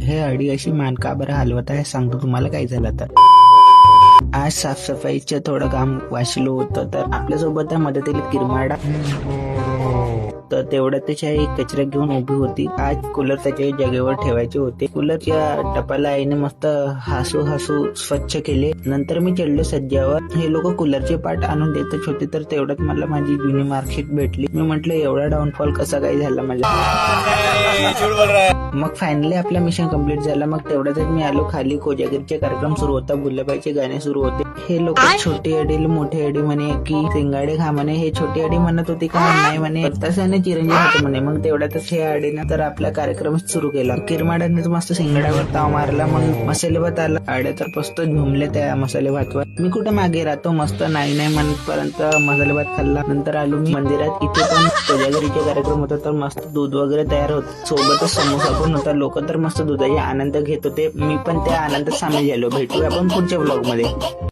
हे अडी अशी मान का बरं हलवत आहे सांगतो तुम्हाला काय झालं तर. आज साफसफाईचं थोडं काम वाचलं होतं तर आपल्यासोबत मदतीला किरमाडा तर तेवढ्यात त्याच्या एक कचरा घेऊन उभी होती. आज कूलर त्याच्या जागेवर ठेवायचे होते. कूलरच्या टपाला आईने मस्त हसू हसू स्वच्छ केले. नंतर मी चढलो सज्जावर. हे लोक कूलरचे पार्ट आणून देतच होते तर तेवढ्यात मला माझी जुनी मार्कशीट भेटली. मी म्हटलं एवढा डाऊनफॉल कसा काय झाला माझा. मग फायनली आपला मिशन कम्प्लीट झाला. मग तेवढ्यातच मी आलो खाली. कोजागिरीचे कार्यक्रम सुरू होता. गुल्लबाईचे गाणे सुरू होते. हे लोक छोटे अडी मोठे अडी म्हणे की सिंगाडे खा म्हणे. हे छोटे अडी म्हणत होते का नाही म्हणे तसं चिरंजीव होते म्हणे. मग तेवढ्यातच हे आडीनं तर आपला कार्यक्रम सुरू केला. किरमाड्याने मस्त सिंगड्यावर ताव मारला. मग मसाले भात आला. आड्या तर मस्त झुमले त्या मसाले भातवर. मी कुठे मागे राहतो मस्त नाही म्हणत पर्यंत मसाले भात खाल्ला. नंतर आलो मी मंदिरात. इथे पण कोजागिरीचे कार्यक्रम होता तर मस्त दूध वगैरे तयार होत. सोबतच समोसा पण होता. लोक तर मस्त दुधाचे आनंद घेत होते. मी पण त्या आनंदात सामील झालो. भेटूया आपण पुढच्या ब्लॉग मध्ये.